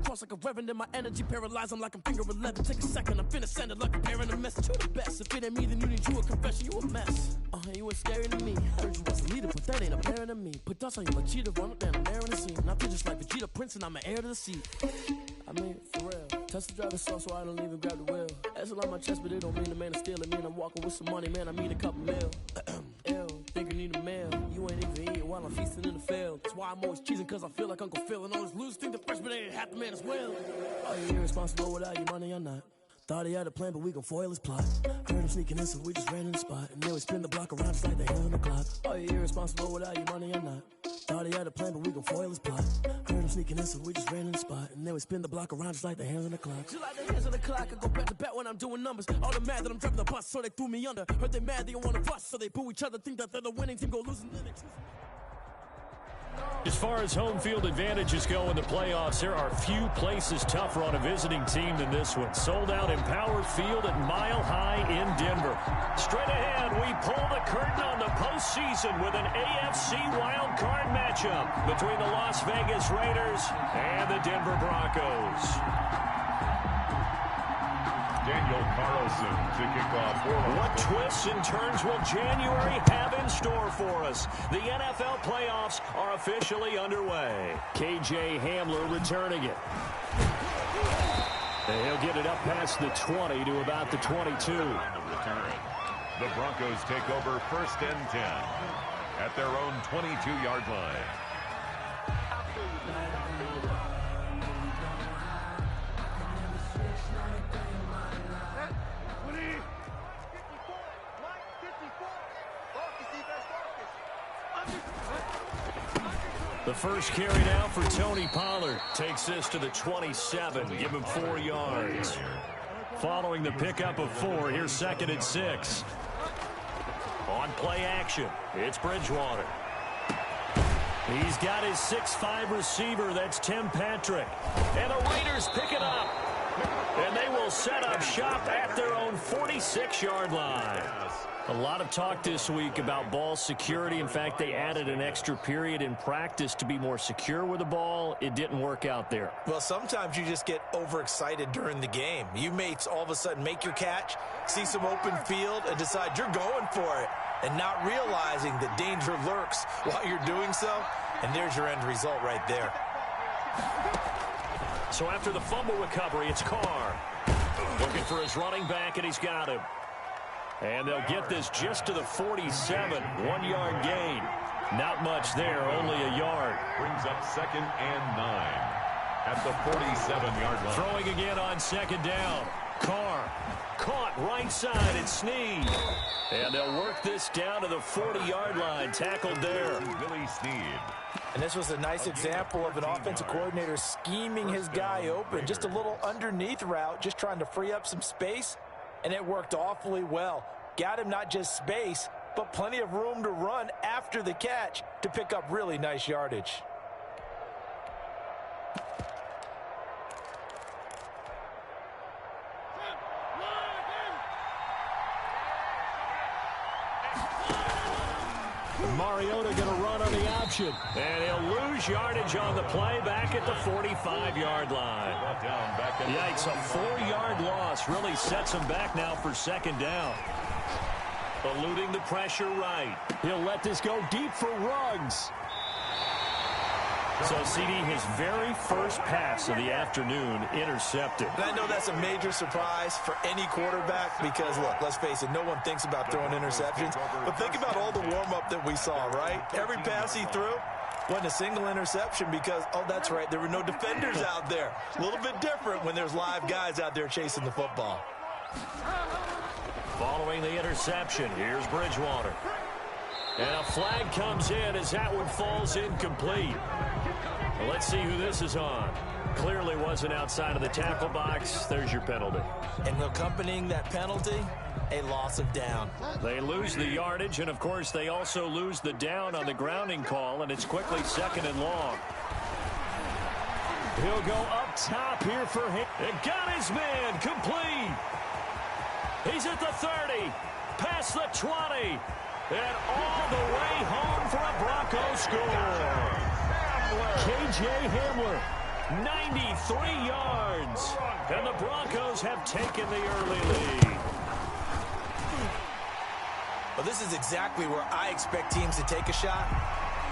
Cross like a reverend and my energy paralyzed. I'm like I'm finger 11. Take a second, I'm finna send it like a parent a message. You the best. If it ain't me, then you need you a confession. You a mess. You ain't scary to me. Heard you was a leader, but that ain't apparent to me. Put dust on you like cheetah, run up and I'm airing the scene. I feel just like Vegeta Prince and I'm an heir to the seat. I mean, for real. Touch the driver's sauce so I don't even grab the wheel. That's on my chest, but it don't mean the man is stealing. Mean I'm walking with some money, man. I mean a couple mil. Ew, think you need a meal. You ain't even eating while I'm feasting in the field. That's why I'm always cheesing, cause I feel like Uncle Phil. And all this loose think the freshman ain't half the man as well. Are you irresponsible without your money or not? Thought he had a plan, but we gon' foil his plot. Heard him sneaking in, so we just ran in the spot. And then we spin the block around just like the hands on the clock. Are you irresponsible without your money or not? Thought he had a plan, but we gon' foil his plot. Heard him sneaking in, so we just ran in the spot. And then we spin the block around just like the hands on the clock. Just like the hands on the clock, I go back to back when I'm doing numbers. All the mad that I'm driving the bus, so they threw me under. Heard they mad, they don't wanna bust, so they boo each other. Think that they're the winning team, go losing, then they choose. As far as home field advantages go in the playoffs, there are few places tougher on a visiting team than this one. Sold out Empower Field at Mile High in Denver. Straight ahead, we pull the curtain on the postseason with an AFC wildcard matchup between the Las Vegas Raiders and the Denver Broncos. Daniel Carlson to kick off. What twists and turns will January have in store for us? The NFL playoffs are officially underway. KJ Hamler returning it. And he'll get it up past the 20 to about the 22. The Broncos take over 1st and 10 at their own 22-yard line. The first carry now for Tony Pollard. Takes this to the 27. Give him 4 yards. Following the pickup of 4, here's 2nd and 6. On play action, it's Bridgewater. He's got his 6'5 receiver. That's Tim Patrick. And the Raiders pick it up. And they will set up shop at their own 46-yard line. A lot of talk this week about ball security. In fact, they added an extra period in practice to be more secure with the ball. It didn't work out there. Well, sometimes you just get overexcited during the game. You may all of a sudden make your catch, see some open field, and decide you're going for it, and not realizing that danger lurks while you're doing so. And there's your end result right there. So after the fumble recovery, it's Carr. Looking for his running back, and he's got him. And they'll get this just to the 47. 1-yard gain. Not much there, only a yard. Brings up 2nd and 9 at the 47-yard line. Throwing again on 2nd down. Carr caught right side. It's Snead. And they'll work this down to the 40-yard line. Tackled there. Willie Snead. And this was a nice example of an offensive coordinator scheming his guy open. Just a little underneath route, just trying to free up some space. And it worked awfully well. Got him not just space, but plenty of room to run after the catch to pick up really nice yardage. Mariota going to run on the option. And he'll lose yardage on the play back at the 45-yard line. Yikes, a 4-yard loss really sets him back now for 2nd down. Eluding the pressure right. He'll let this go deep for Ruggs. So, CD, his very first pass of the afternoon intercepted. And I know that's a major surprise for any quarterback because, look, let's face it, no one thinks about throwing interceptions. But think about all the warm-up that we saw, right? Every pass he threw wasn't a single interception because, oh, that's right, there were no defenders out there. A little bit different when there's live guys out there chasing the football. Following the interception, here's Bridgewater. And a flag comes in as that one falls incomplete. Well, let's see who this is on. Clearly wasn't outside of the tackle box. There's your penalty. And accompanying that penalty, a loss of down. They lose the yardage, and, of course, they also lose the down on the grounding call, and it's quickly 2nd and long. He'll go up top here for him. And got his man complete. He's at the 30, past the 20. And all the way home for a Bronco score. KJ Hamler 93 yards. And the Broncos have taken the early lead. Well, this is exactly where I expect teams to take a shot.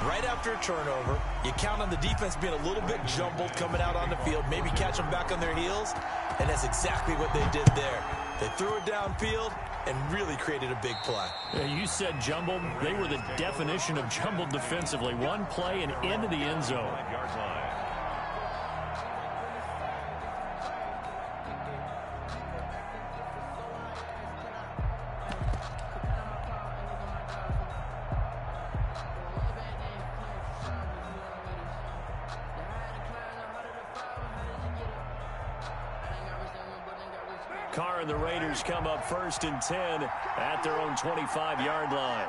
Right after a turnover, you count on the defense being a little bit jumbled coming out on the field, maybe catch them back on their heels, and that's exactly what they did there. They threw it downfield and really created a big play. Yeah, you said jumbled. They were the definition of jumbled defensively. One play and into the end zone. Carr and the Raiders come up 1st and 10 at their own 25-yard line.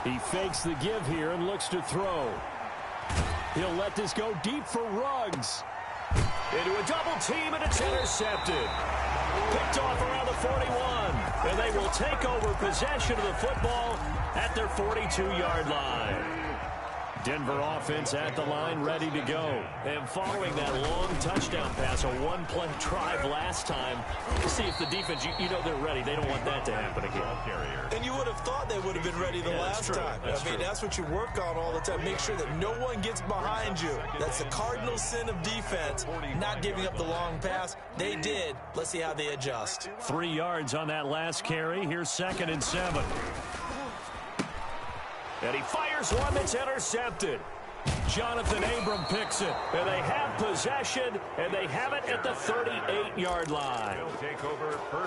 He fakes the give here and looks to throw. He'll let this go deep for Ruggs. Into a double team, and it's intercepted. Picked off around the 41. And they will take over possession of the football at their 42-yard line. Denver offense at the line, ready to go. And following that long touchdown pass, a one-play drive last time, see if the defense, you know they're ready. They don't want that to happen again. And you would have thought they would have been ready the last time. That's what you work on all the time. Make sure that no one gets behind you. That's the cardinal sin of defense, not giving up the long pass. They did. Let's see how they adjust. 3 yards on that last carry. Here's 2nd and 7. And he fires one that's intercepted. Jonathan Abram picks it. And they have possession, and they have it at the 38-yard line.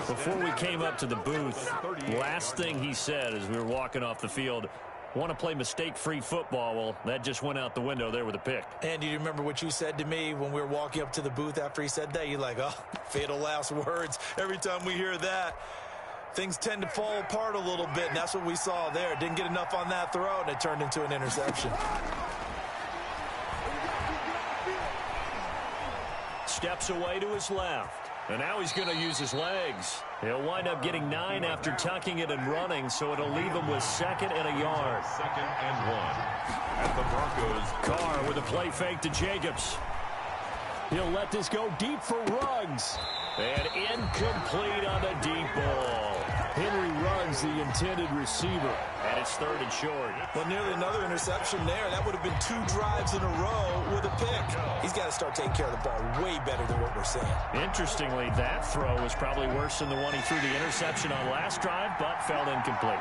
Before we came up to the booth, last thing he said as we were walking off the field, want to play mistake-free football. Well, that just went out the window there with a pick. And do you remember what you said to me when we were walking up to the booth after he said that? You're like, oh, fatal last words. Every time we hear that, things tend to fall apart a little bit, and that's what we saw there. Didn't get enough on that throw, and it turned into an interception. Steps away to his left, and now he's going to use his legs. He'll wind up getting 9 after tucking it and running, so it'll leave him with 2nd and a yard. 2nd and 1 at the Broncos. Carr with a play fake to Jacobs. He'll let this go deep for Ruggs. And incomplete on the deep ball. Henry Ruggs, the intended receiver. And it's 3rd and short. Well, nearly another interception there. That would have been 2 drives in a row with a pick. He's got to start taking care of the ball way better than what we're seeing. Interestingly, that throw was probably worse than the one he threw the interception on last drive, but fell incomplete.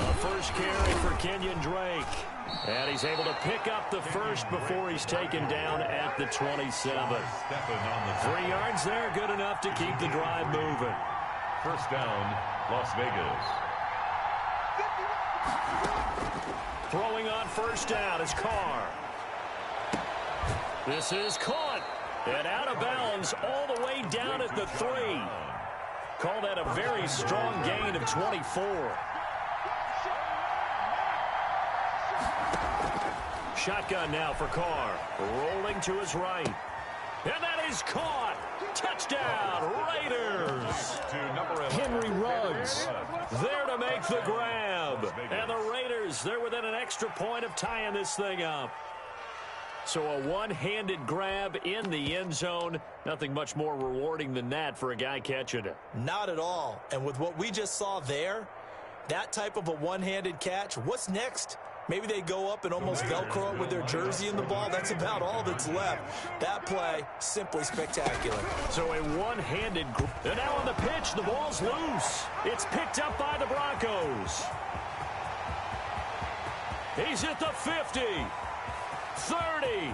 A first carry for Kenyon Drake. And he's able to pick up the first before he's taken down at the 27. 3 yards there, good enough to keep the drive moving. First down, Las Vegas. Throwing on first down is Carr. This is caught. And out of bounds all the way down at the 3. Call that a very strong gain of 24. Shotgun now for Carr. Rolling to his right. And that is caught. Touchdown, Raiders. Henry Ruggs there to make the grab. And the Raiders, they're within an extra point of tying this thing up. So a one-handed grab in the end zone. Nothing much more rewarding than that for a guy catching it. Not at all. And with what we just saw there, that type of a one-handed catch, what's next? Maybe they go up and almost Velcro it with their jersey in the ball. That's about all that's left. That play, simply spectacular. So a one-handed grab. And now on the pitch, the ball's loose. It's picked up by the Broncos. He's at the 50. 30,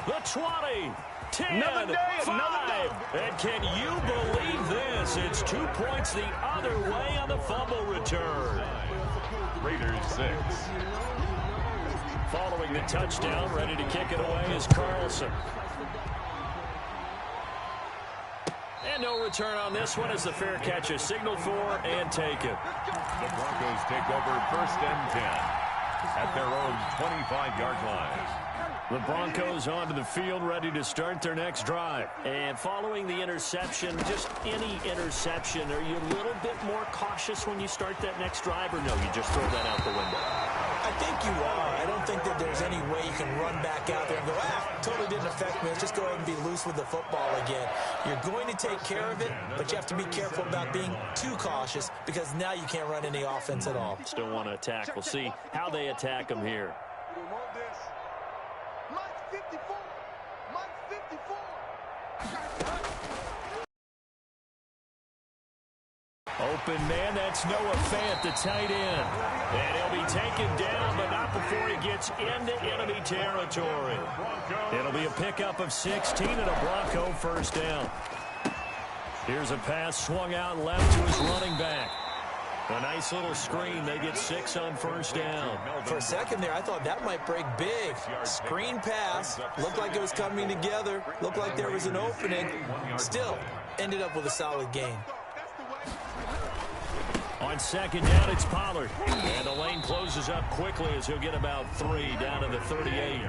the 20, 10, 5. And can you believe this? It's 2 points the other way on the fumble return. Raiders 6. Following the touchdown, ready to kick it away is Carlson. And no return on this one as the fair catch is signaled for and taken. The Broncos take over 1st and 10 at their own 25-yard line. The Broncos onto the field, ready to start their next drive. And following the interception, just any interception, are you a little bit more cautious when you start that next drive, or no, you just throw that out the window? I think you are. I don't think that there's any way you can run back out there and go, totally didn't affect me. Let's just go ahead and be loose with the football again. You're going to take care of it, but you have to be careful about being too cautious because now you can't run any offense at all. Still want to attack. We'll see how they attack them here. Open man, that's Noah Fant, the tight end. And he'll be taken down, but not before he gets into enemy territory. It'll be a pickup of 16 and a Bronco first down. Here's a pass swung out left to his running back. A nice little screen. They get 6 on first down. For a second there, I thought that might break big. Screen pass. Looked like it was coming together. Looked like there was an opening. Still, ended up with a solid gain. On second down, it's Pollard. And the lane closes up quickly as he'll get about 3 down to the 38.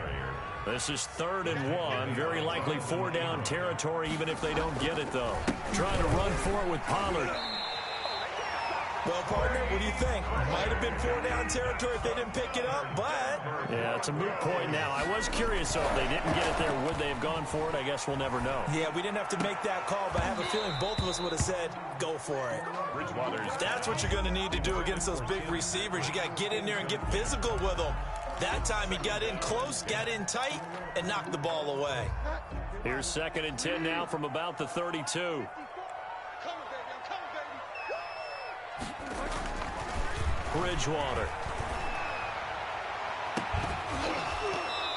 This is 3rd and 1. Very likely 4 down territory, even if they don't get it, though. Trying to run for it with Pollard. Well, partner, what do you think? Might have been 4 down territory if they didn't pick it up, but... Yeah, it's a moot point now. I was curious, though, if they didn't get it there, would they have gone for it? I guess we'll never know. Yeah, we didn't have to make that call, but I have a feeling both of us would have said, go for it. That's what you're going to need to do against those big receivers. You got to get in there and get physical with them. That time he got in close, got in tight, and knocked the ball away. Here's 2nd and 10 now from about the 32. Bridgewater.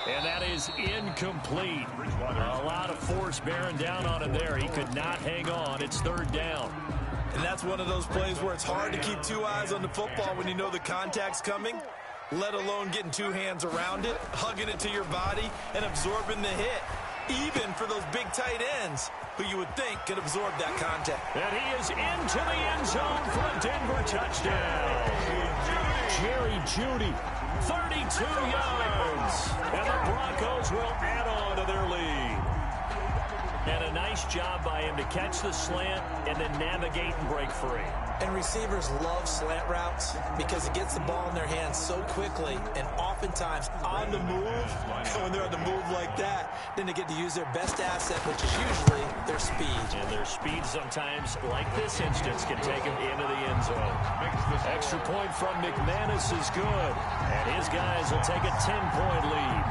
And that is incomplete. A lot of force bearing down on him there. He could not hang on. It's 3rd down. And that's one of those plays where it's hard to keep 2 eyes on the football when you know the contact's coming, let alone getting 2 hands around it, hugging it to your body, and absorbing the hit. Even for those big tight ends who you would think could absorb that contact. And he is into the end zone for a Denver touchdown. Jerry Jeudy, 32 yards. And the Broncos will add on to their lead. And a nice job by him to catch the slant and then navigate and break free. And receivers love slant routes because it gets the ball in their hands so quickly and oftentimes on the move. When they're on the move like that, then they get to use their best asset, which is usually their speed. And their speed sometimes, like this instance, can take them into the end zone. Extra point from McManus is good. And his guys will take a 10-point lead.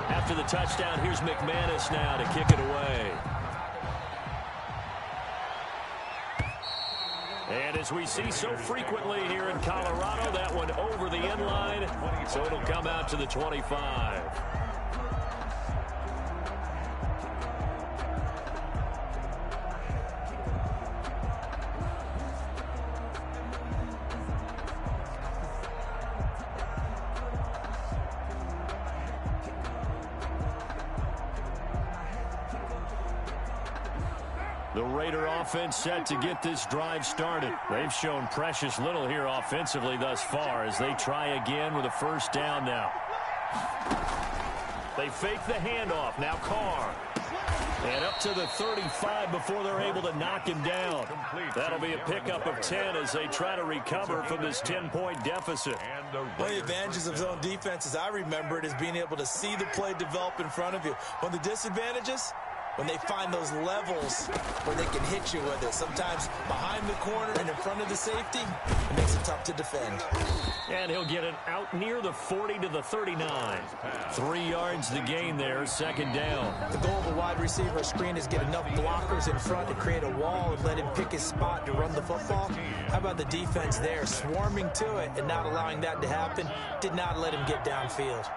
After the touchdown, here's McManus now to kick it away. And as we see so frequently here in Colorado, that one over the end line, so it'll come out to the 25. The Raider offense set to get this drive started. They've shown precious little here offensively thus far as they try again with a first down now. They fake the handoff. Now Carr. And up to the 35 before they're able to knock him down. That'll be a pickup of 10 as they try to recover from this 10-point deficit. One of the advantages of zone defense, as I remember it, is being able to see the play develop in front of you. One of the disadvantages, when they find those levels where they can hit you with it. Sometimes behind the corner and in front of the safety, it makes it tough to defend. And he'll get it out near the 40 to the 39. 3 yards the gain there, 2nd down. The goal of a wide receiver screen is get enough blockers in front to create a wall and let him pick his spot to run the football. How about the defense there, swarming to it and not allowing that to happen? Did not let him get downfield.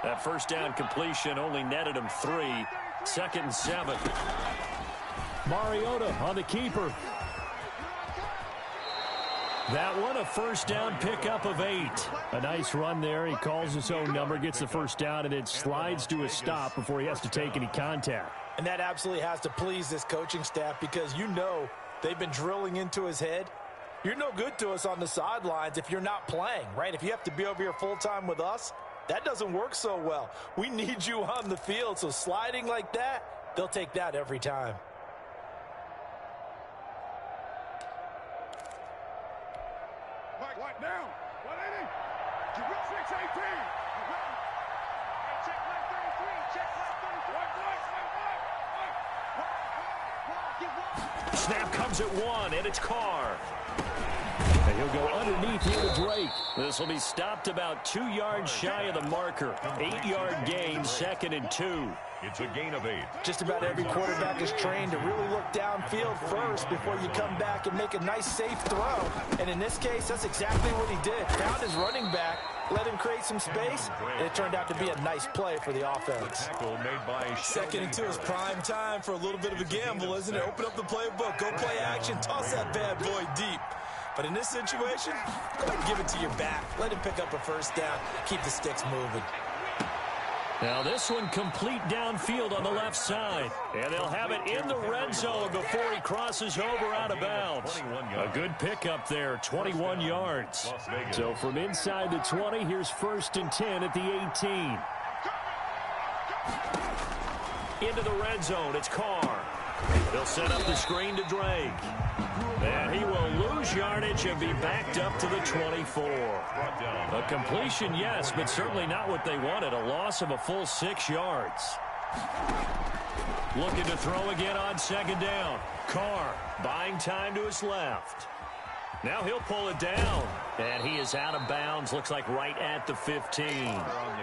That first down completion only netted him 3. 2nd and 7. Mariota on the keeper. That one, a first down pickup of 8. A nice run there. He calls his own number, gets the first down, and it slides to a stop before he has to take any contact. And that absolutely has to please this coaching staff because you know they've been drilling into his head. You're no good to us on the sidelines if you're not playing, right? If you have to be over here full-time with us, That doesn't work so well. We need you on the field, so sliding like that, they'll take that every time. What now? 180. 618. Check line 33. Check line 33. Snap comes at 1, and it's Carr. And he'll go underneath here to Drake. This will be stopped about 2 yards shy of the marker. 8-yard gain, 2nd and 2. It's a gain of 8. Just about every quarterback is trained to really look downfield first before you come back and make a nice, safe throw. And in this case, that's exactly what he did. Found his running back, let him create some space, and it turned out to be a nice play for the offense. Tackle made by 2nd and 2 is prime time for a little bit of a gamble, isn't it? Open up the playbook, go play action, toss that bad boy deep. But in this situation, go ahead and give it to your back. Let him pick up a first down, keep the sticks moving. Now this one complete downfield on the left side. And they'll have it in the red zone before he crosses over out of bounds. A good pickup there, 21 yards. So from inside the 20, here's 1st and 10 at the 18. Into the red zone, it's Carr. They'll set up the screen to Drake. And he will lose yardage and be backed up to the 24. A completion, yes, but certainly not what they wanted. A loss of a full 6 yards. Looking to throw again on 2nd down. Carr buying time to his left. Now he'll pull it down. And he is out of bounds, looks like right at the 15.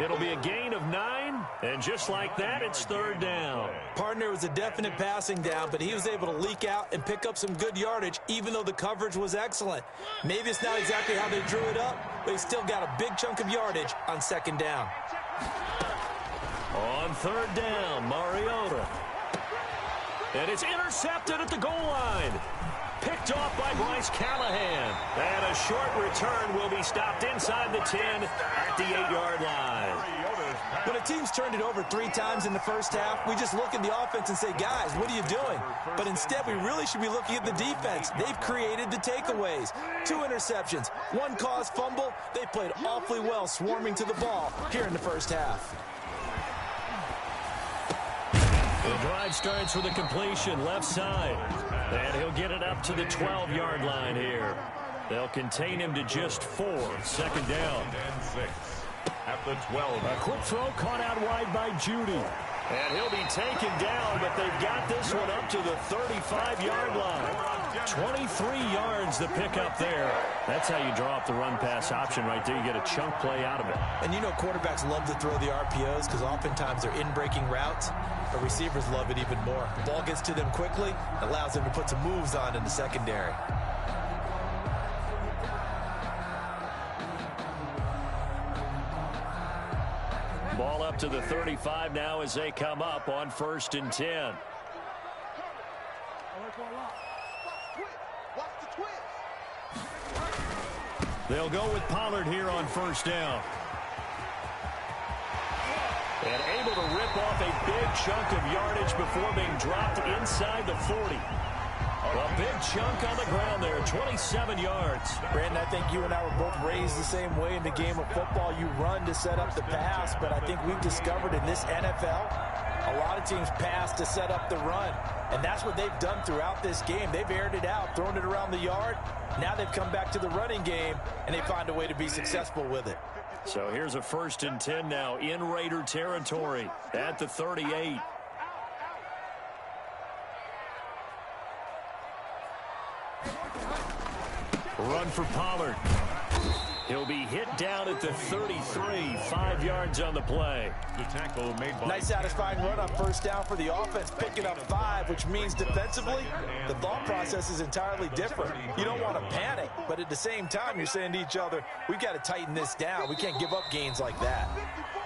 It'll be a gain of 9, and just like that, it's 3rd down. Partner was a definite passing down, but he was able to leak out and pick up some good yardage, even though the coverage was excellent. Maybe it's not exactly how they drew it up, but he still got a big chunk of yardage on 2nd down. On 3rd down, Mariota. And it's intercepted at the goal line. Picked off by Bryce Callahan. And a short return will be stopped inside the 10 at the 8-yard line. When a team's turned it over 3 times in the first half, we just look at the offense and say, guys, what are you doing? But instead, we really should be looking at the defense. They've created the takeaways. 2 interceptions, 1 caused fumble. They played awfully well swarming to the ball here in the first half. The drive starts with a completion left side. And he'll get it up to the 12-yard line here. They'll contain him to just 4. 2nd down. And 6 at the 12. A quick throw caught out wide by Judy. And he'll be taken down, but they've got this one up to the 35-yard line. 23 yards the pickup there. That's how you draw up the run-pass option right there. You get a chunk play out of it. And you know quarterbacks love to throw the RPOs because oftentimes they're in-breaking routes. But receivers love it even more. The ball gets to them quickly, allows them to put some moves on in the secondary. Ball up to the 35 now as they come up on 1st and 10. They'll go with Pollard here on 1st down. And able to rip off a big chunk of yardage before being dropped inside the 40. A big chunk on the ground there, 27 yards. Brandon, I think you and I were both raised the same way in the game of football. You run to set up the pass, but I think we've discovered in this NFL, a lot of teams pass to set up the run. And that's what they've done throughout this game. They've aired it out, thrown it around the yard. Now they've come back to the running game, and they find a way to be successful with it. So here's a 1st and 10 now in Raider territory at the 38. Run for Pollard. He'll be hit down at the 33, 5 yards on the play. The tackle made by... Nice satisfying run on 1st down for the offense, picking up 5, which means defensively, the thought process is entirely different. You don't want to panic, but at the same time, you're saying to each other, we've got to tighten this down. We can't give up gains like that.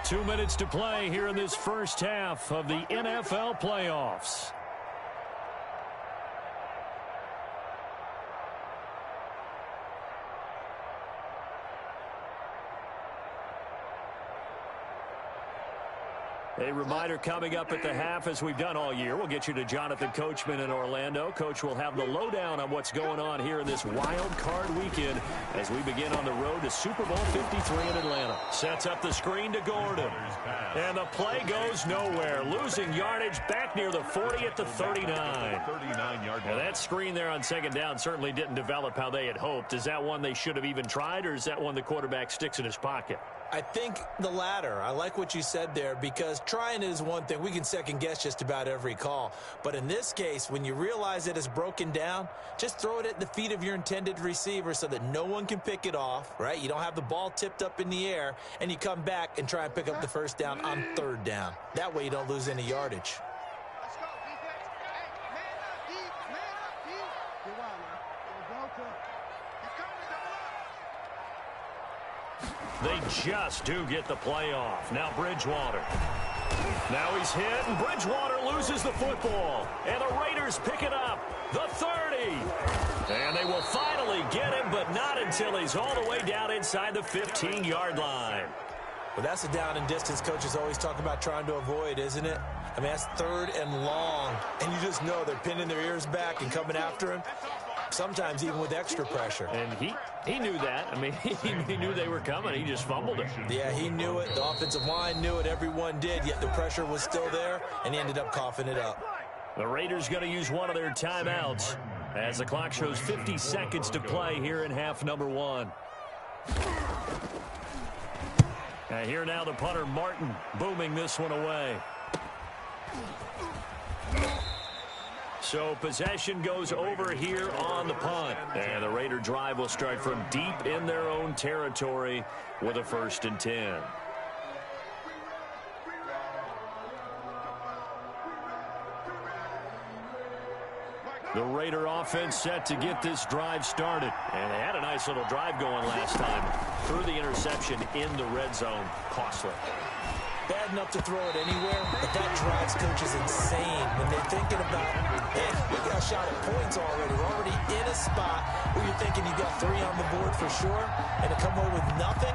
2 minutes to play here in this first half of the NFL playoffs. A reminder coming up at the half, as we've done all year. We'll get you to Jonathan Coachman in Orlando. Coach will have the lowdown on what's going on here in this wild card weekend as we begin on the road to Super Bowl 53 in Atlanta. Sets up the screen to Gordon. And the play goes nowhere. Losing yardage back near the 40 at the 39. Now that screen there on second down certainly didn't develop how they had hoped. Is that one they should have even tried, or is that one the quarterback sticks in his pocket? I think the latter. I like what you said there, because trying it is one thing. We can second guess just about every call. But in this case, when you realize it is broken down, just throw it at the feet of your intended receiver so that no one can pick it off, right? You don't have the ball tipped up in the air, and you come back and try and pick up the first down on third down. That way you don't lose any yardage. Let's go, defense. Hey, man up, deep, Get wild, man. Go, go. He's coming, double up. They just do get the play off. Now Bridgewater. Now he's hit, and Bridgewater loses the football. And the Raiders pick it up. The 30. And they will finally get him, but not until he's all the way down inside the 15-yard line. Well, that's a down and distance coaches always talk about trying to avoid, isn't it? I mean, that's third and long. And you just know they're pinning their ears back and coming after him. Sometimes even with extra pressure. And he knew that. I mean, he knew they were coming. He just fumbled it. Yeah, he knew it. The offensive line knew it. Everyone did. Yet the pressure was still there, and he ended up coughing it up. The Raiders going to use one of their timeouts as the clock shows 50 seconds to play here in half number one. Here now the punter, Martin, booming this one away. So possession goes over here on the punt. And the Raider drive will start from deep in their own territory with a 1st and 10. The Raider offense set to get this drive started. And they had a nice little drive going last time. Threw the interception in the red zone. Costly. Bad enough to throw it anywhere, but that drives coaches insane when they're thinking about, hey, we got a shot at points already. We're already in a spot where you're thinking you got 3 on the board for sure, and to come away with nothing,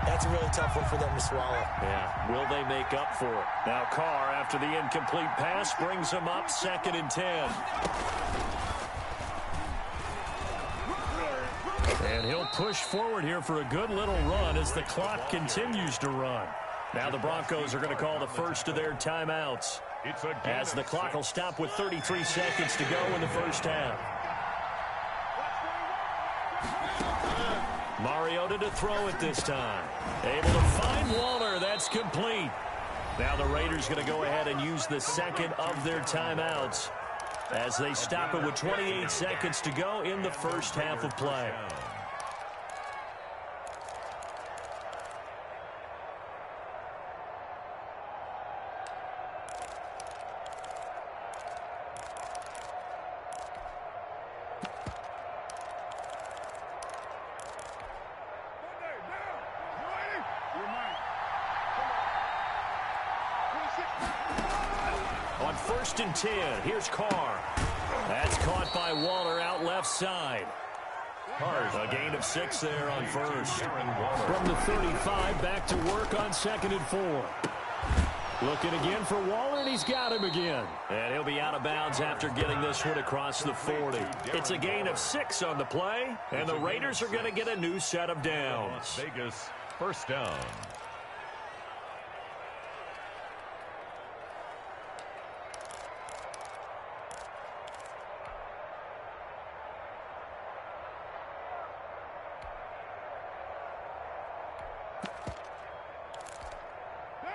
that's a really tough one for them to swallow. Yeah, will they make up for it? Now Carr, after the incomplete pass, brings him up 2nd and 10. And he'll push forward here for a good little run as the clock continues to run. Now the Broncos are going to call the first of their timeouts as the clock will stop with 33 seconds to go in the first half. Mariota to throw it this time. Able to find Waller. That's complete. Now the Raiders going to go ahead and use the second of their timeouts as they stop it with 28 seconds to go in the first half of play. On 1st and 10, here's Carr. That's caught by Waller out left side. A gain of 6 there on first. From the 35, back to work on 2nd and 4. Looking again for Waller, and he's got him again. And he'll be out of bounds after getting this one across the 40. It's a gain of 6 on the play, and the Raiders are going to get a new set of downs. Las Vegas, 1st down.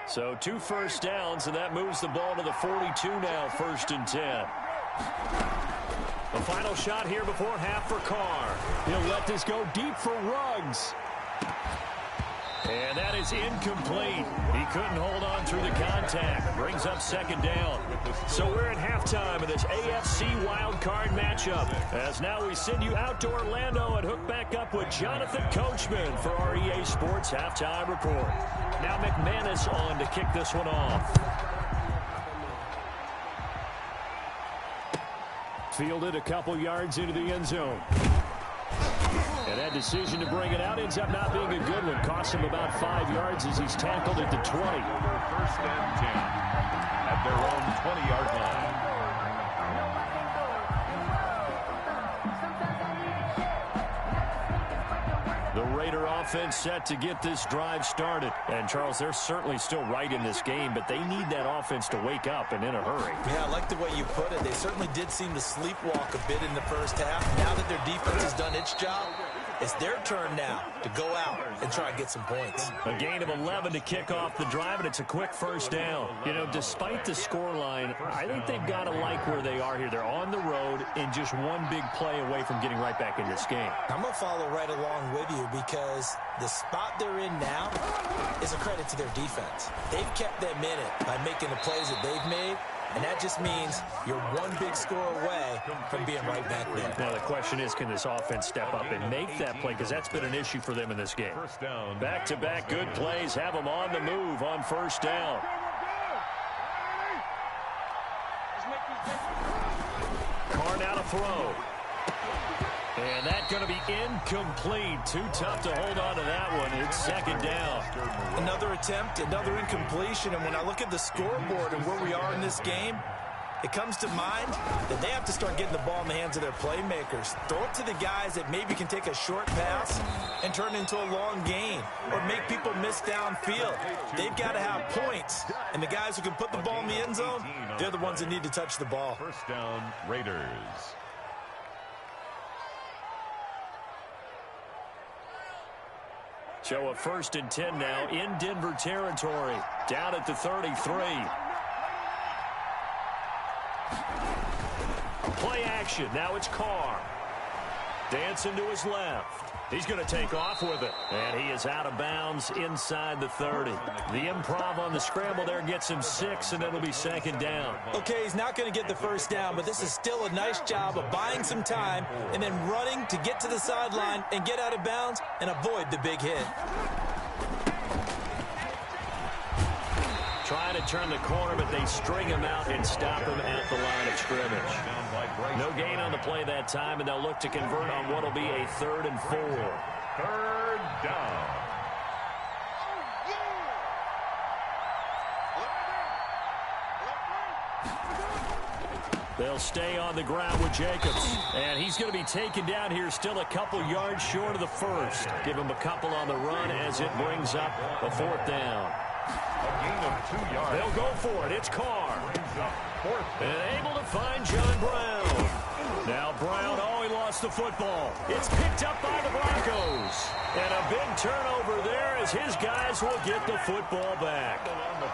So 2 first downs, and that moves the ball to the 42 now, 1st and 10. The final shot here before half for Carr. He'll let this go deep for Ruggs. And that is incomplete. He couldn't hold on through the contact. Brings up 2nd down. So we're at halftime of this AFC wildcard matchup. As now we send you out to Orlando and hook back up with Jonathan Coachman for our EA Sports Halftime Report. Now McManus on to kick this one off. Fielded a couple yards into the end zone. And that decision to bring it out ends up not being a good one. Costs him about 5 yards as he's tackled at the 20. First and 10 at their own 20-yard line. The Raider offense set to get this drive started. And, Charles, they're certainly still right in this game, but they need that offense to wake up and in a hurry. Yeah, I like the way you put it. They certainly did seem to sleepwalk a bit in the first half. Now that their defense has done its job, it's their turn now to go out and try and get some points. A gain of 11 to kick off the drive, and it's a quick first down. You know, despite the scoreline, I think they've got to like where they are here. They're on the road and just one big play away from getting right back in this game. I'm going to follow right along with you because the spot they're in now is a credit to their defense. They've kept them in it by making the plays that they've made. And that just means you're one big score away from being right back there. Now, the question is, can this offense step up and make that play? Because that's been an issue for them in this game. Back-to-back good plays have them on the move on first down. Carr now to throw. And that's going to be incomplete. Too tough to hold on to that one. It's second down. Another attempt, another incompletion. And when I look at the scoreboard and where we are in this game, it comes to mind that they have to start getting the ball in the hands of their playmakers. Throw it to the guys that maybe can take a short pass and turn it into a long gain or make people miss downfield. They've got to have points. And the guys who can put the ball in the end zone, they're the ones that need to touch the ball. First down, Raiders. So a 1st and 10 now in Denver territory. Down at the 33. Play action. Now it's Carr. Dancing to his left. He's going to take off with it. And he is out of bounds inside the 30. The improv on the scramble there gets him 6, and it'll be second down. Okay, he's not going to get the first down, but this is still a nice job of buying some time and then running to get to the sideline and get out of bounds and avoid the big hit. Trying to turn the corner, but they string him out and stop him at the line of scrimmage. No gain on the play that time, and they'll look to convert on what will be a 3rd and 4. Third down. They'll stay on the ground with Jacobs. And he's going to be taken down here still a couple yards short of the first. Give him a couple on the run as it brings up a 4th down. A gain of 2 yards. They'll go for it. It's Carr. And able to find John Brown. Now Brown, he lost the football. It's picked up by the Broncos. And a big turnover there as his guys will get the football back.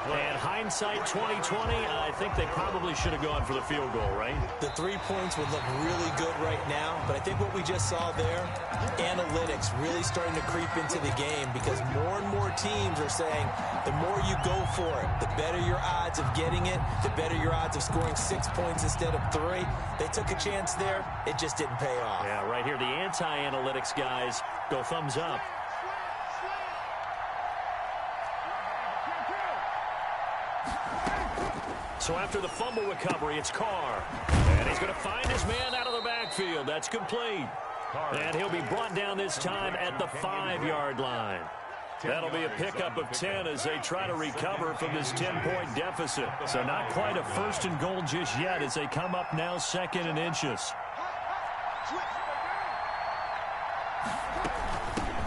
And hindsight 2020, I think they probably should have gone for the field goal, right? The 3 points would look really good right now, but I think what we just saw there, analytics really starting to creep into the game because more and more teams are saying the more you go for it, the better your odds of getting it, the better your odds of scoring 6 points instead of 3. They took a chance there. It just didn't pay off. Yeah, right here, the anti-analytics guys go thumbs up. So after the fumble recovery, it's Carr. And he's going to find his man out of the backfield. That's complete. And he'll be brought down this time at the 5-yard line. That'll be a pickup of 10 as they try to recover from this 10-point deficit. So not quite a 1st and goal just yet as they come up now 2nd and inches.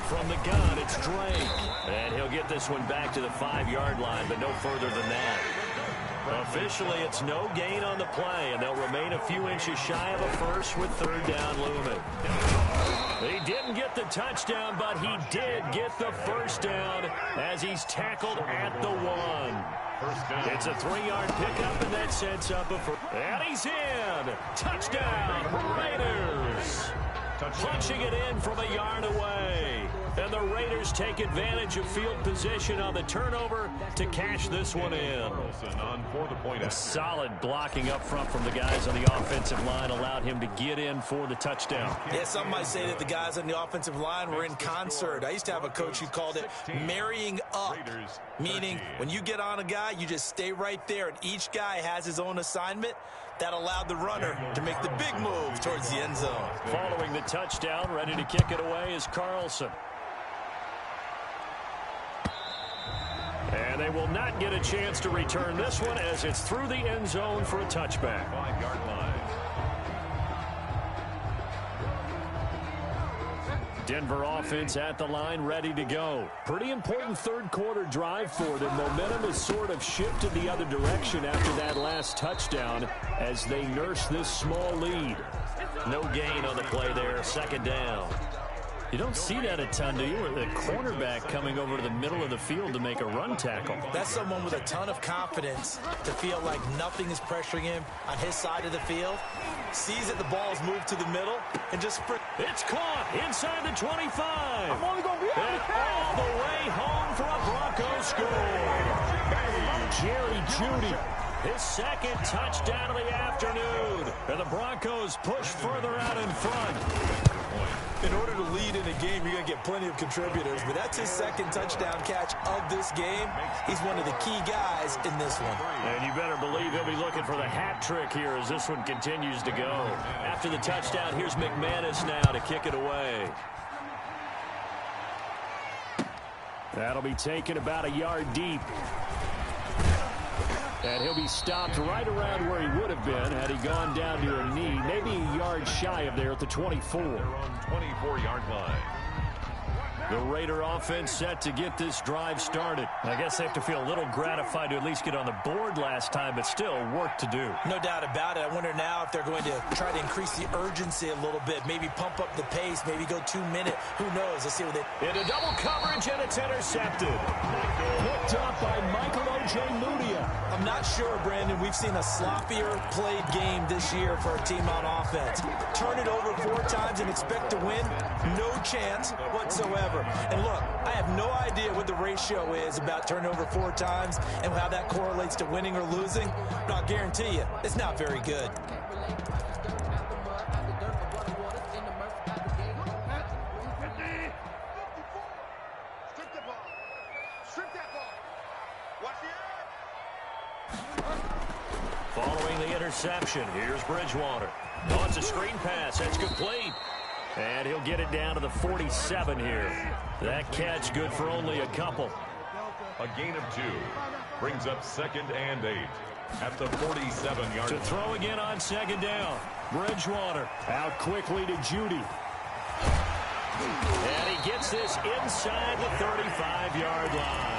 From the gun, it's Drake. And he'll get this one back to the 5-yard line, but no further than that. Officially, it's no gain on the play, and they'll remain a few inches shy of a first with 3rd down looming. He didn't get the touchdown, but he did get the first down as he's tackled at the 1. It's a 3-yard pickup, and that sets up a first. And he's in. Touchdown, Raiders. Punching it in from a yard away. And the Raiders take advantage of field position on the turnover to cash this one in. Solid blocking up front from the guys on the offensive line allowed him to get in for the touchdown. Yeah, some might say that the guys on the offensive line were in concert. I used to have a coach who called it marrying up Meaning, when you get on a guy, you just stay right there, and each guy has his own assignment. That allowed the runner to make the big move towards the end zone. Following the touchdown, ready to kick it away is Carlson. And they will not get a chance to return this one as it's through the end zone for a touchback. 5-yard line. Denver offense at the line, ready to go. Pretty important third quarter drive for them. Momentum has sort of shifted the other direction after that last touchdown as they nurse this small lead. No gain on the play there, second down. You don't see that a ton, do you? Or the cornerback coming over to the middle of the field to make a run tackle. That's someone with a ton of confidence to feel like nothing is pressuring him on his side of the field. Sees that the ball's moved to the middle and just sprint. It's caught inside the 25. I'm only going to be and all the way home for a Broncos score. Jerry Jeudy, his second touchdown of the afternoon. And the Broncos push further out in front. In order to lead in a game, you're going to get plenty of contributors, but that's his second touchdown catch of this game. He's one of the key guys in this one. And you better believe he'll be looking for the hat trick here as this one continues to go. After the touchdown, here's McManus now to kick it away. That'll be taken about a yard deep. And he'll be stopped right around where he would have been had he gone down to a knee, maybe a yard shy of there at the 24. Their own 24-yard line. The Raider offense set to get this drive started. I guess they have to feel a little gratified to at least get on the board last time, but still work to do. No doubt about it. I wonder now if they're going to try to increase the urgency a little bit, maybe pump up the pace, maybe go 2 minute. Who knows? Let's see what they... Into double coverage, and it's intercepted. Picked up by Michael O.J. Mudia. I'm not sure, Brandon. We've seen a sloppier played game this year for a team on offense. Turn it over 4 times and expect to win? No chance whatsoever. And look, I have no idea what the ratio is about turning over 4 times and how that correlates to winning or losing, but I'll guarantee you, it's not very good. Following the interception, here's Bridgewater. Oh, it's a screen pass. That's complete. And he'll get it down to the 47 here. That catch good for only a couple. A gain of 2 brings up 2nd and 8 at the 47-yard To line. throw again on second down. Bridgewater out quickly to Jeudy. And he gets this inside the 35-yard line.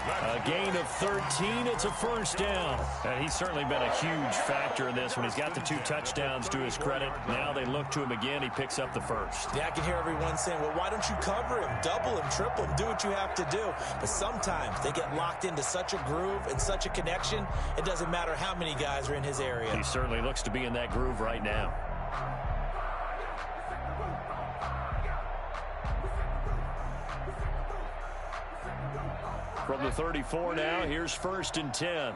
A gain of 13. It's a first down. And he's certainly been a huge factor in this one. He's got the 2 touchdowns to his credit. Now they look to him again. He picks up the first. Yeah, I can hear everyone saying, well, why don't you cover him, double him, triple him, do what you have to do. But sometimes they get locked into such a groove and such a connection, it doesn't matter how many guys are in his area. He certainly looks to be in that groove right now. From the 34 now, here's 1st and 10.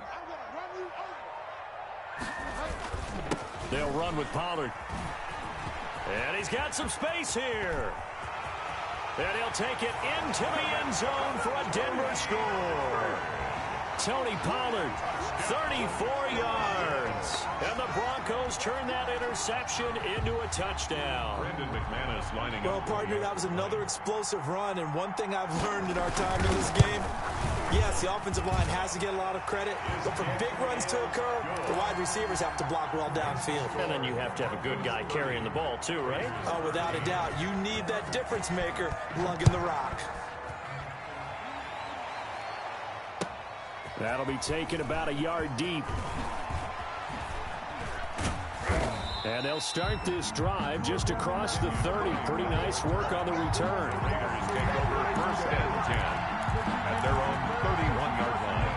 They'll run with Pollard. And he's got some space here. And he'll take it into the end zone for a Denver score. Tony Pollard, 34 yards. And the Broncos turn that interception into a touchdown. Brandon McManus lining Well, up. partner, that was another explosive run, and one thing I've learned in our time in this game, yes, the offensive line has to get a lot of credit, but for big runs to occur, the wide receivers have to block well downfield. And then you have to have a good guy carrying the ball too, right? Oh, without a doubt, you need that difference maker lugging the rock. That'll be taken about a yard deep. And they'll start this drive just across the 30. Pretty nice work on the return. Raiders take over 1st and 10 at their own 31-yard line.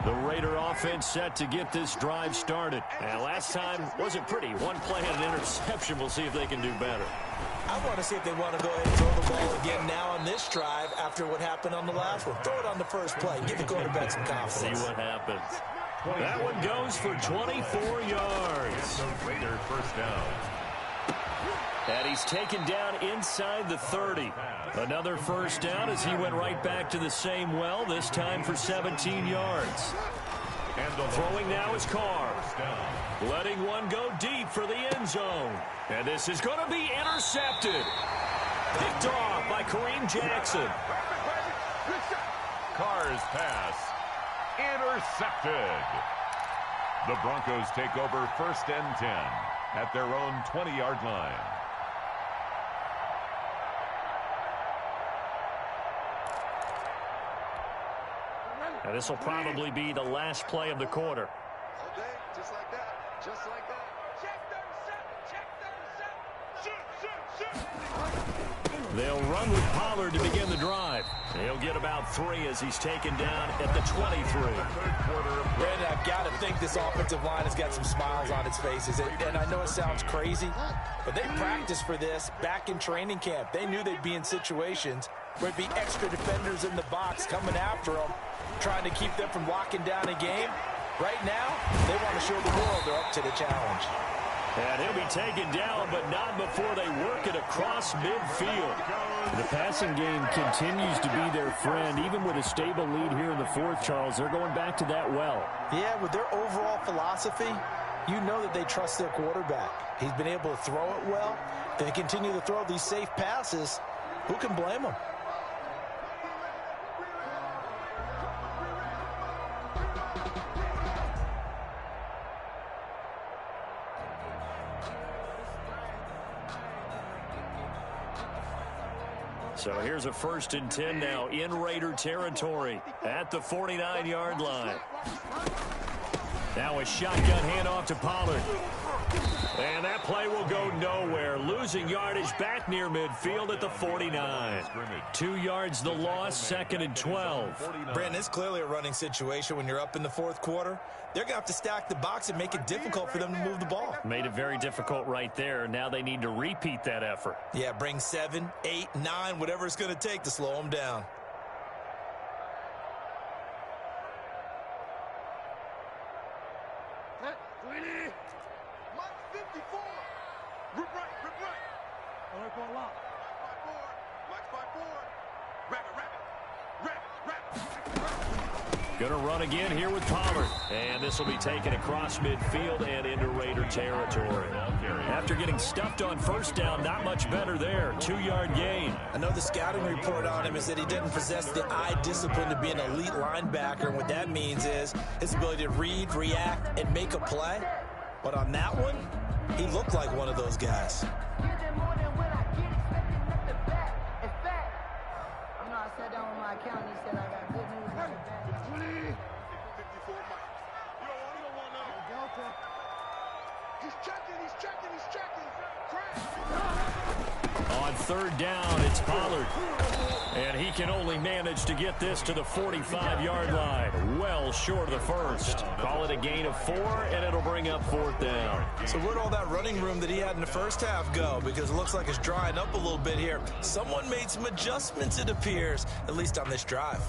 The Raider offense set to get this drive started. And last time wasn't pretty. One play and an interception. We'll see if they can do better. I want to see if they want to go ahead and throw the ball again now on this drive after what happened on the last one. Throw it on the first play. Give the quarterback some confidence. See what happens. That one goes for 24 yards. Raider first down. And he's taken down inside the 30. Another first down as he went right back to the same well, this time for 17 yards. Throwing now is Carr. Letting one go deep for the end zone. And this is going to be intercepted. Picked off by Kareem Jackson. Carr's pass intercepted. The Broncos take over 1st and 10 at their own 20-yard line. And this will probably be the last play of the quarter. Okay, just like that. Just like that. Check 37. Check 37. Shoot. They'll run with Pollard to begin the drive. He'll get about 3 as he's taken down at the 23. Brandon, I've got to think this offensive line has got some smiles on its faces. And I know it sounds crazy, but they practiced for this back in training camp. They knew they'd be in situations where it'd be extra defenders in the box coming after them, trying to keep them from locking down a game. Right now, they want to show the world they're up to the challenge. And he'll be taken down, but not before they work it across midfield. The passing game continues to be their friend. Even with a stable lead here in the fourth, Charles, they're going back to that well. Yeah, with their overall philosophy, you know that they trust their quarterback. He's been able to throw it well. They continue to throw these safe passes. Who can blame them? So here's a 1st and 10 now in Raider territory at the 49-yard line. Now a shotgun handoff to Pollard. And that play will go nowhere. Losing yardage back near midfield at the 49. 2 yards the loss, 2nd and 12. Brandon, it's clearly a running situation when you're up in the fourth quarter. They're going to have to stack the box and make it difficult for them to move the ball. Made it very difficult right there. Now they need to repeat that effort. Yeah, bring 7, 8, 9, whatever it's going to take to slow them down. Mike 54. Rip right. Alert for a lock. Mike 5-4. Rabbit. Gonna run again here with Pollard. And this will be taken across midfield and into Raider territory. After getting stuffed on first down, not much better there. 2-yard gain. I know the scouting report on him is that he didn't possess the eye discipline to be an elite linebacker. And what that means is his ability to read, react, and make a play. But on that one, he looked like one of those guys. I sat down with my accountant. He said I got good news. 54 Mike. You don't want no. Delta. He's checking. Crash. On 3rd down, it's Pollard. And he can only manage to get this to the 45-yard line. Well short of the first. Call it a gain of 4, and it'll bring up 4th down. So where'd all that running room that he had in the first half go? Because it looks like it's drying up a little bit here. Someone made some adjustments, it appears, at least on this drive.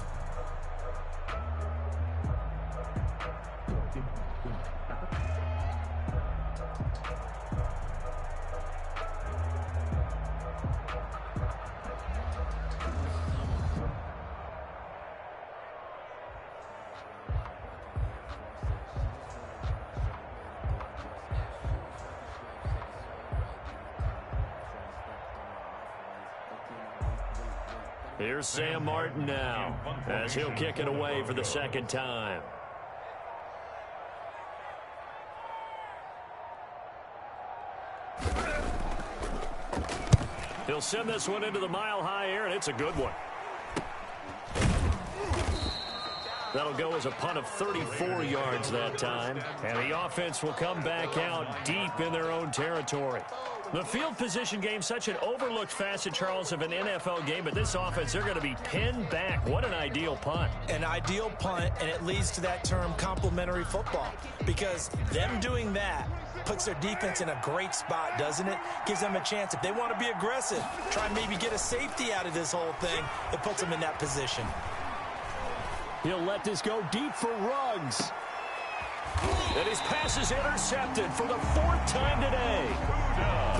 Here's Sam Martin now as he'll kick it away for the 2nd time. He'll send this one into the mile-high air, and it's a good one. That'll go as a punt of 34 yards that time. And the offense will come back out deep in their own territory. The field position game, such an overlooked facet, Charles, of an NFL game, but this offense, they're going to be pinned back. What an ideal punt. An ideal punt, and it leads to that term complementary football, because them doing that puts their defense in a great spot, doesn't it? Gives them a chance. If they want to be aggressive, try and maybe get a safety out of this whole thing, it puts them in that position. He'll let this go deep for Ruggs. And his pass is intercepted for the 4th time today.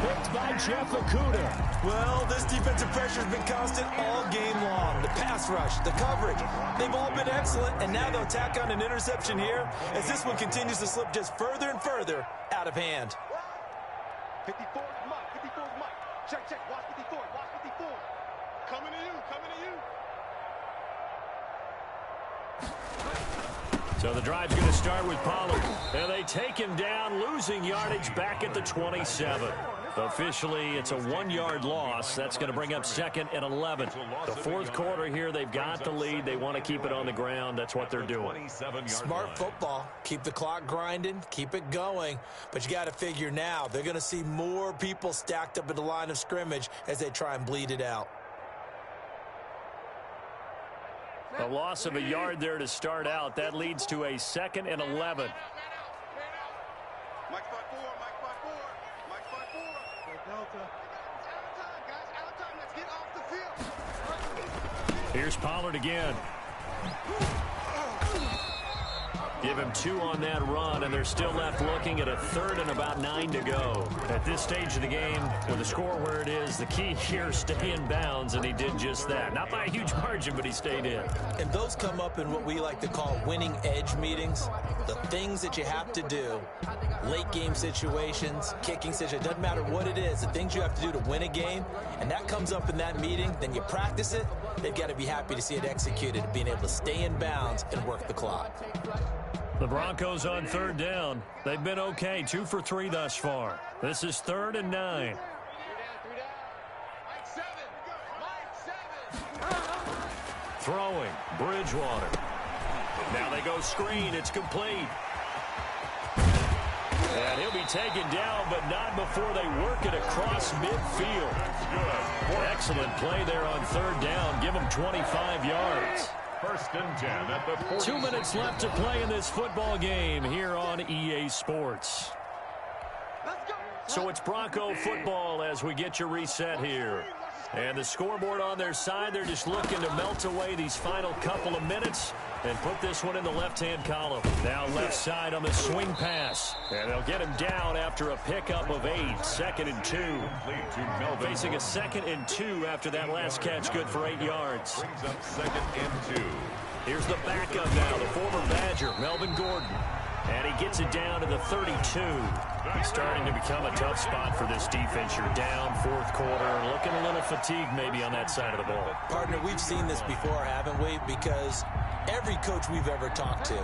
Picked by Jeff Okudah. Well, this defensive pressure has been constant all game long. The pass rush, the coverage, they've all been excellent, and now they'll tack on an interception here as this one continues to slip just further and further out of hand. 54 is Mike. 54 is Mike. Check, check. Watch 54. Watch 54. Coming to you. Coming to you. So the drive's going to start with Pollard. And they take him down, losing yardage back at the 27. Officially, it's a 1-yard loss. That's going to bring up 2nd and 11. The 4th quarter here, they've got the lead. They want to keep it on the ground. That's what they're doing. Smart football. Keep the clock grinding. Keep it going. But you got to figure now, they're going to see more people stacked up at the line of scrimmage as they try and bleed it out. A loss of a yard there to start out. That leads to a 2nd and 11. Mike 5-4. Mike 5-4. Mike 5-4. Go Delta. Out of time, guys. Out of time. Let's get off the field. Here's Pollard again. Give him 2 on that run, and they're still left looking at a 3rd and about 9 to go. At this stage of the game, with the score where it is, the key here, stay in bounds, and he did just that. Not by a huge margin, but he stayed in. And those come up in what we like to call winning edge meetings. The things that you have to do, late game situations, kicking situations, doesn't matter what it is, the things you have to do to win a game, and that comes up in that meeting, then you practice it, they've got to be happy to see it executed, being able to stay in bounds and work the clock. The Broncos on 3rd down. They've been okay, 2 for 3 thus far. This is 3rd and 9. Mike 7. Mike 7. Throwing, Bridgewater. Now they go screen, it's complete. And he'll be taken down, but not before they work it across midfield. Excellent play there on 3rd down. Give them 25 yards. 1st and 10 at the 40. 2 minutes left to play in this football game here on EA Sports. So it's Bronco football as we get your reset here. And the scoreboard on their side, they're just looking to melt away these final couple of minutes and put this one in the left-hand column. Now left side on the swing pass. And they'll get him down after a pickup of 8. 2nd and 2. Facing a 2nd and 2 after that last catch, good for 8 yards. Brings up 2nd and 2. Here's the backup now, the former Badger, Melvin Gordon. And he gets it down to the 32. It's starting to become a tough spot for this defense. You're down 4th quarter, looking a little fatigued maybe on that side of the ball. Partner, we've seen this before, haven't we? Because every coach we've ever talked to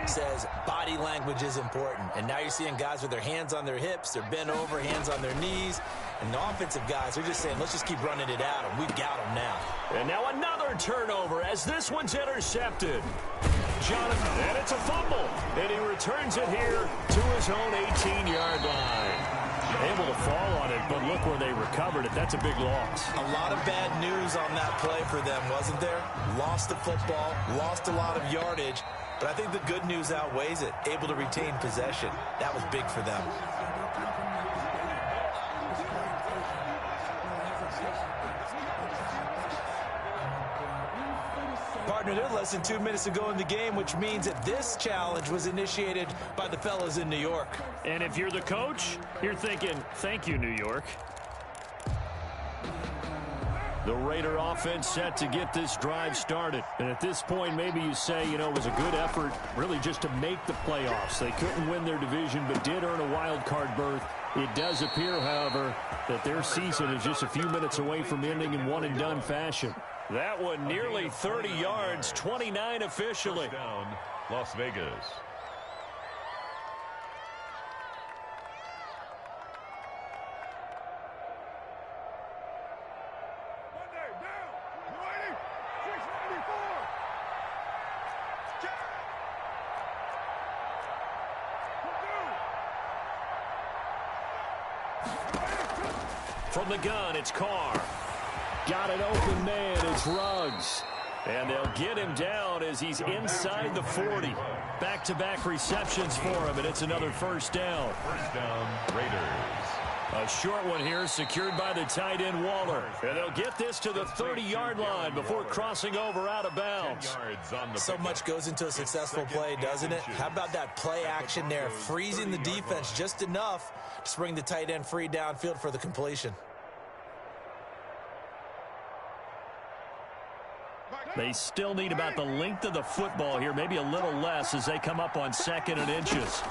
says body language is important. And now you're seeing guys with their hands on their hips, they're bent over, hands on their knees. And the offensive guys are just saying, let's just keep running it out, and we've got them now. And now another turnover as this one's intercepted. Jonathan, and it's a fumble. And he returns it here to his own 18-yard line. Able to fall on it, but look where they recovered it. That's a big loss. A lot of bad news on that play for them, wasn't there? Lost the football, lost a lot of yardage, but I think the good news outweighs it. Able to retain possession. That was big for them. Partner, they're less than 2 minutes to go in the game, which means that this challenge was initiated by the fellas in New York. And if you're the coach, you're thinking, thank you, New York. The Raider offense set to get this drive started. And at this point, maybe you say, you know, it was a good effort really just to make the playoffs. They couldn't win their division, but did earn a wild card berth. It does appear, however, that their season is just a few minutes away from ending in one-and-done fashion. That one nearly 30 yards, 29 officially. First down, Las Vegas. From the gun, it's Carr. Got an open man, it's Ruggs. And they'll get him down as he's inside the 40. Back-to-back receptions for him, and it's another first down. First down, Raiders. A short one here secured by the tight end Waller. And they'll get this to the 30-yard line before crossing over out of bounds. So much goes into a successful play, doesn't it? How about that play action there, freezing the defense just enough to bring the tight end free downfield for the completion. They still need about the length of the football here, maybe a little less as they come up on 2nd and inches.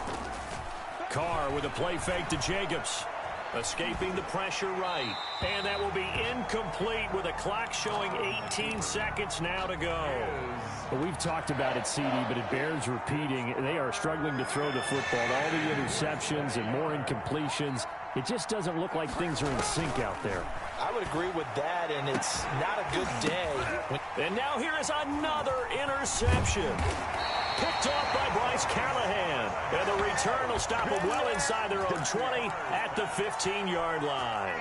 Carr with a play fake to Jacobs. Escaping the pressure right. And that will be incomplete with a clock showing 18 seconds now to go. Well, we've talked about it, CD, but it bears repeating. They are struggling to throw the football. All the interceptions and more incompletions. It just doesn't look like things are in sync out there. I would agree with that, and it's not a good day. And now here is another interception. Picked off by Bryce Callahan. And the return will stop them well inside their own 20 at the 15-yard line.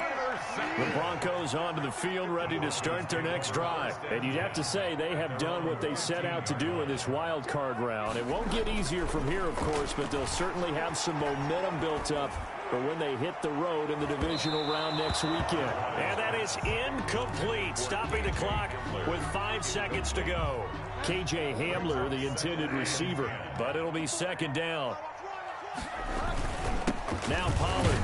The Broncos onto the field ready to start their next drive. And you'd have to say they have done what they set out to do in this wild card round. It won't get easier from here, of course, but they'll certainly have some momentum built up for when they hit the road in the divisional round next weekend. And that is incomplete, stopping the clock with 5 seconds to go. KJ Hamler, the intended receiver, but it'll be 2nd down. Now Pollard.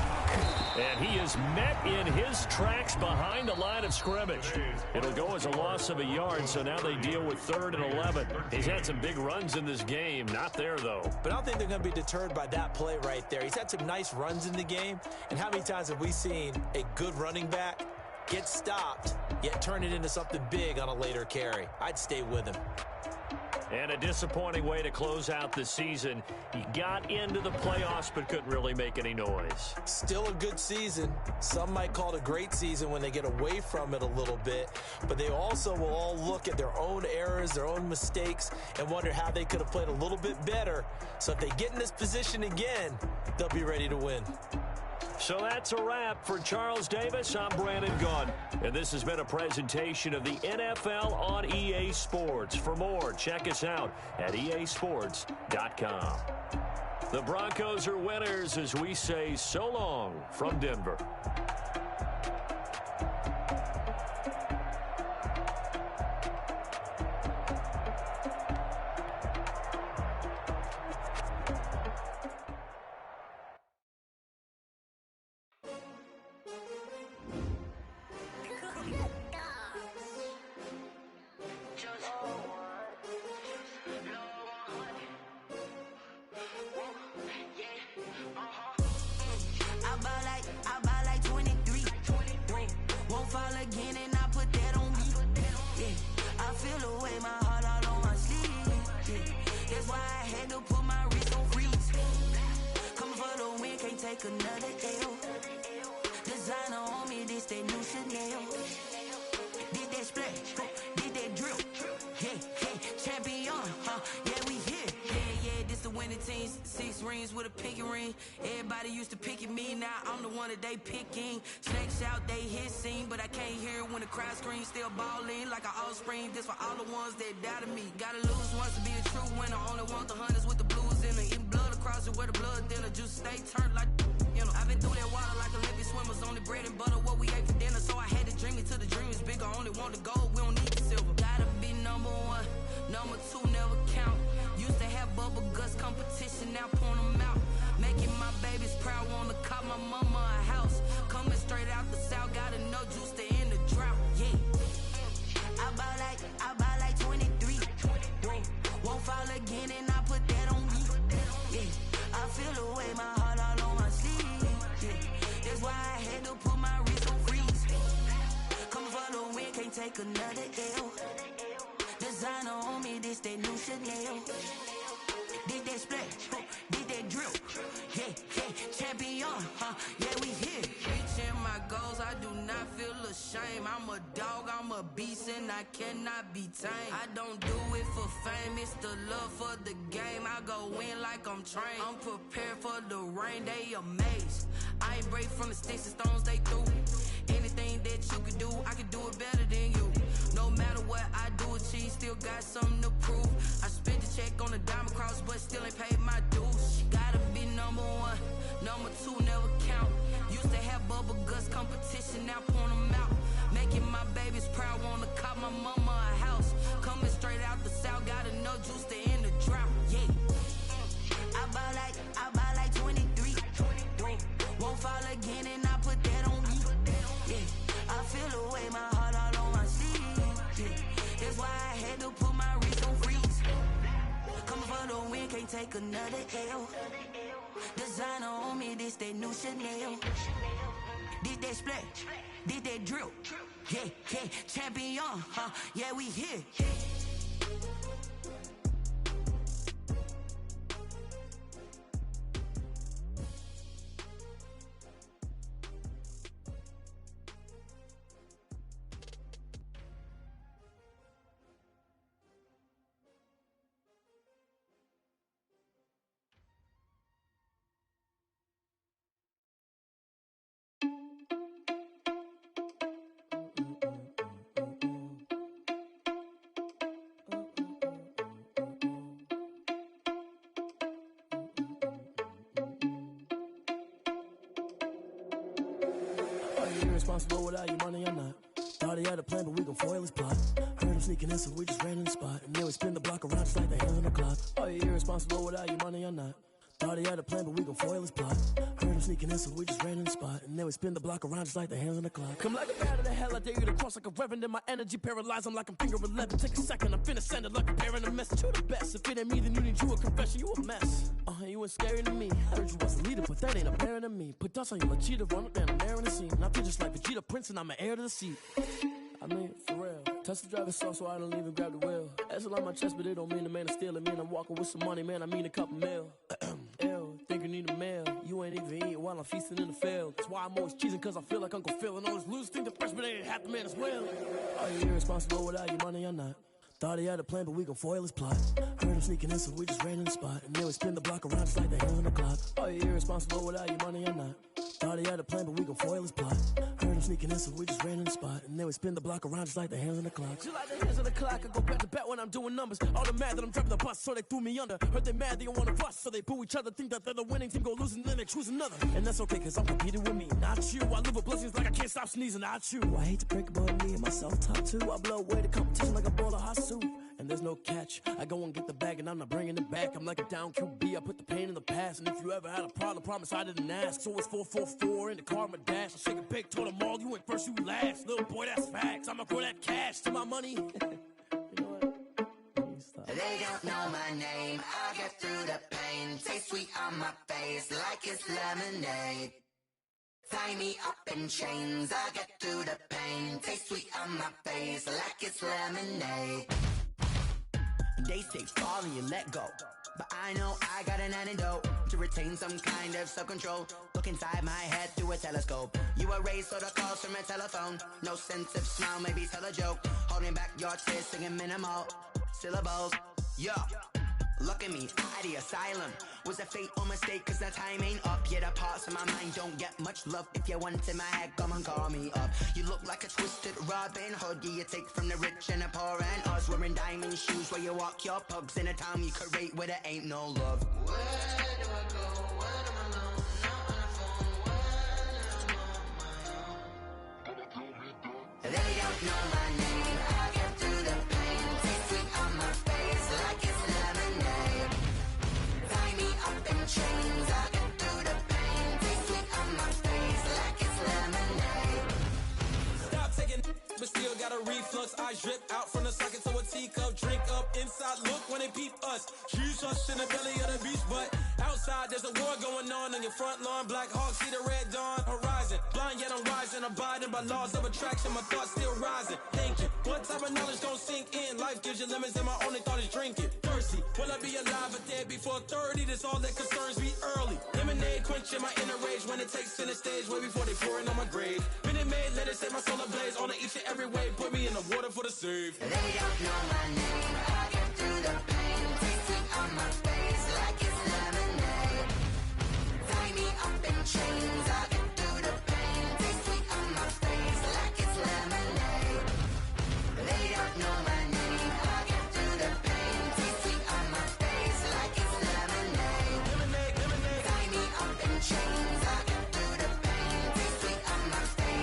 And he is met in his tracks behind the line of scrimmage. It'll go as a loss of a yard, so now they deal with 3rd and 11. He's had some big runs in this game. Not there, though. But I don't think they're going to be deterred by that play right there. He's had some nice runs in the game. And how many times have we seen a good running back get stopped, yet turn it into something big on a later carry? I'd stay with him. And a disappointing way to close out the season. He got into the playoffs but couldn't really make any noise. Still a good season. Some might call it a great season when they get away from it a little bit. But they also will all look at their own errors, their own mistakes, and wonder how they could have played a little bit better. So if they get in this position again, they'll be ready to win. So that's a wrap for Charles Davis. I'm Brandon Gunn. And this has been a presentation of the NFL on EA Sports. For more, check us out at easports.com. The Broncos are winners as we say so long from Denver. This for all the ones that doubted me. Gotta lose once to be a true winner. Only want the hunters with the blues in it. Eating blood across it where the blood thinner. Juice stay turned like, you know. I've been through that water like Olympic swimmers. Only bread and butter what we ate for dinner. So I had to dream it till the dream is bigger. Only want the gold, we don't need the silver. Gotta be number one, number two never count. Used to have bubble guts competition, now point them out. Making my babies proud, wanna cop my mama a house. Coming straight out the south, gotta know juice to end the drought. Yeah. I buy like 23. Won't fall again and I put that on me. Yeah, I feel the way, my heart all on my sleeve. Yeah, that's why I had to put my wrist on freeze. Coming for the win, can't take another L. Designer on me, this that new Chanel. Did that splash, did that drill. Yeah, champion, yeah, we here. Reaching my goals, I do not feel ashamed. I'm a dog, I'm a beast, and I cannot be tamed. I don't do it for fame, it's the love for the game. I go in like I'm trained. I'm prepared for the rain, they amazed. I ain't break from the sticks and stones they threw. Anything that you could do, I could do it better than you. No matter what I do, achieve, still got something to prove. I spent the check on the diamond cross, but still ain't paid my dues. Gotta be number one, number two never count. Used to have competition, now point them out. Making my babies proud, wanna cop my mama a house. Coming straight out the south, got enough juice to end the drought. Yeah. I buy like 23. Won't fall again and I put that on me. Yeah. I feel the way, my heart all on my sleeve. Yeah. That's why I had to put my wrist on freeze. Come for the win, can't take another L. Designer on me, this that new Chanel. This that splash, this that drill. Yeah, yeah, champion, huh? Yeah, we here. Irresponsible without your money or not. Thought he had a plan, but we gon' foil his plot. Heard him sneaking in, so we just ran in the spot. And then we spin the block around just like the hands on the clock. Are you irresponsible without your money or not? Thought he had a plan, but we gon' foil his plot. Heard him sneaking in, so we just ran in the spot. And then we spin the block around just like the hands on the clock. Come like a bat of the hell, I dare you to cross like a reverend. And my energy paralyzed, I'm like I'm finger 11. Take a second, I'm finna send it like a parent a message. You the best, if it ain't me, then you need you a confession. You a mess, you ain't scary to me. Heard you was a leader, but that ain't apparent to me. Put dust on you like cheetah, run up down the air in the scene. I feel just like Vegeta Prince and I'm an heir to the seat. I mean, for real. Touch the driver's soft so I don't even grab the wheel. That's on my chest, but it don't mean the man is stealing. Mean I'm walking with some money, man, I mean a couple mil. Ew, think you need a meal. You ain't even eating while I'm feasting in the field. That's why I'm always cheesing, cause I feel like Uncle Phil. And all this loose think the freshman ain't half the man as well. Are you irresponsible without your money or not? Thought he had a plan, but we gon' foil his plot. Heard him sneaking in, so we just ran in the spot. And then we spin the block around just like the hands on the clock. Are you irresponsible without your money or not? Thought he had a plan, but we gon' foil his plot. Heard him sneaking in, so we just ran in the spot. And then we spin the block around just like the hands on the clock. Just like the hands on the clock, I go back to back when I'm doing numbers. All the mad that I'm driving the bus, so they threw me under. Heard they mad, they don't wanna bust, so they boo each other. Think that they're the winning team, go losing, then they choose another. And that's okay, cause I'm competing with me, not you. I live with blessings like I can't stop sneezing, not you. I hate to break it, but me and myself top two. I blow away the competition like a bowl of hot soup. And there's no catch. I go and get the bag and I'm not bringing it back. I'm like a down QB, I put the pain in the past. And if you ever had a problem, promise I didn't ask. So it's 444 in the car, my dash. I shake a big, told them all, you went first, you last. Little boy, that's facts. I'ma throw that cash to my money. You know what? They don't know my name, I get through the pain. Taste sweet on my face like it's lemonade. Tie me up in chains, I get through the pain. Taste sweet on my face like it's lemonade. They say fall and you let go, but I know I got an antidote to retain some kind of self-control. Look inside my head through a telescope. You erase all the calls from a telephone. No sense of smile, maybe tell a joke. Holding back your tears, singing minimal syllables. Yeah, look at me, out the asylum. Was a fate or mistake, cause the time ain't up. Yet the parts of my mind don't get much love. If you want in my head, come and call me up. You look like a twisted Robin Hood. Yeah, you take from the rich and the poor and us. Wearing diamond shoes where you walk your pugs. In a town you create where there ain't no love. Where do I go? When I'm alone? Not on the phone. When I'm on my own. They don't know my name. I get through the pain. Taste sweet on my face like it's lemonade. Tie me up in chains. I get through the pain. Taste sweet on my face like it's lemonade. Stop taking, but still got a reflux. I drip out from the socket to a teacup. Drink up inside. Look when they peep us. Choose us in the belly of the beast, but outside there's a war going on your front lawn. Black Hawk see the red dawn horizon. Blind yet I'm rising, abiding by laws of attraction. My thoughts still rising. Thinking, what type of knowledge don't sink in? Life gives you lemons and my only thought is drinking. Thirsty, will I be alive or dead before 30? That's all that concerns me early. Lemonade quenching my inner rage when it takes center stage way before they pouring on my grave. Minute Maid, let it set my soul ablaze on each and every way. Put me in the water for the save. They don't know my name. I get through the pain. Taste sweet on my face like it's lemonade. Tie me up in chains. I get through the pain. Taste sweet on my face like it's lemonade. They don't know my name. I get through the pain. Taste sweet on my face like it's lemonade. Lemonade, lemonade. Tie me up in chains. I get through the pain. Taste sweet on my face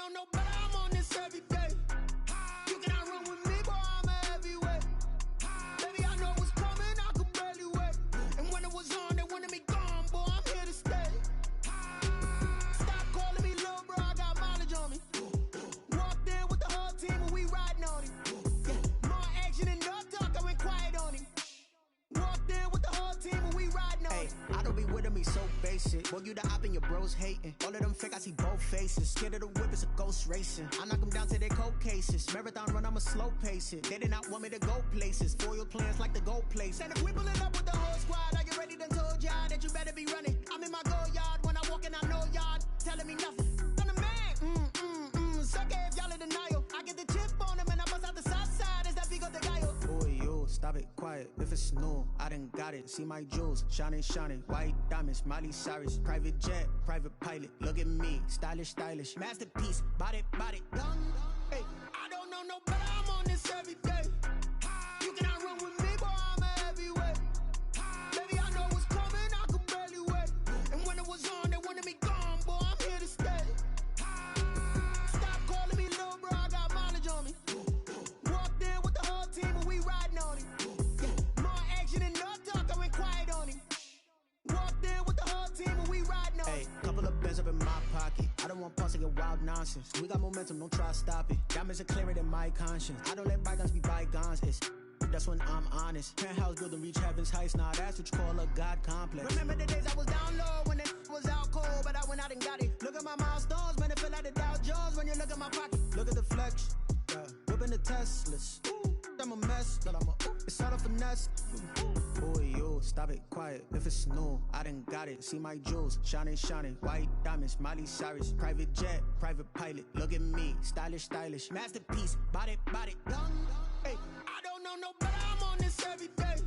know no better, I'm on this every day. You cannot run with me, boy, I'm a heavyweight. Baby, I know what's coming, I could barely wait. And when it was on, they wanted me gone, boy, I'm here to stay. Stop calling me little bro, I got mileage on me. Walked in with the whole team and we riding on him. Yeah, more action and no talk, I went quiet on him. Walked in with the whole team and we riding on him. I don't be with him, he's so basic. Boy, you the op and your bros hating. All of them fake, I see both faces. Scared of the whip, it's a ghost racing. I knock them down to their cold cases. Marathon run, I'ma slow pace it. They did not want me to go places. Foil plans like the gold place. And if we pulling up with the whole squad, I get ready to told y'all that you better be running. I'm in my go yard when I walk in, I know y'all telling me nothing. I'm the man, suck it if y'all in denial. I get the chip on him and I bust out the south side. Is that Vigo de Gallo? Boy, yo, stop it, quiet. If it's new, I done got it. See my jewels, shining, shining. White diamonds, Miley Cyrus. Private jet, private pilot. Look at me, stylish, stylish. Masterpiece, body, young. Hey, I don't know no better, I'm on this every day. You cannot run with me, boy, I'm a heavyweight. Baby, I know what's coming, I could barely wait. And when it was on, they wanted me gone, boy, I'm here to stay. Stop calling me little bro, I got mileage on me. Walked in with the whole team and we riding on him. Yeah, more action and no talk, I went quiet on him. Walked in with the whole team and we riding on him. Couple of bins up in my pocket. I don't want pause to get wild nonsense. We got momentum, don't try to stop it. Diamonds are clearer than my conscience. I don't let bygones be bygones. That's when I'm honest. Penthouse building, reach heaven's heights. Nah, that's what you call a God complex. Remember the days I was down low when it was out cold, but I went out and got it. Look at my milestones, man, it feel like the Dow Jones when you look at my pocket. Look at the flex, yeah. Whipping the Teslas. I'm a mess, but it's all a finesse. Boy, yo, stop it, quiet. If it's new, I done got it. See my jewels, shining, shining. White diamonds, Miley Cyrus. Private jet, private pilot. Look at me, stylish, stylish. Masterpiece, body, young. Hey, I don't know no better, I'm on this every day.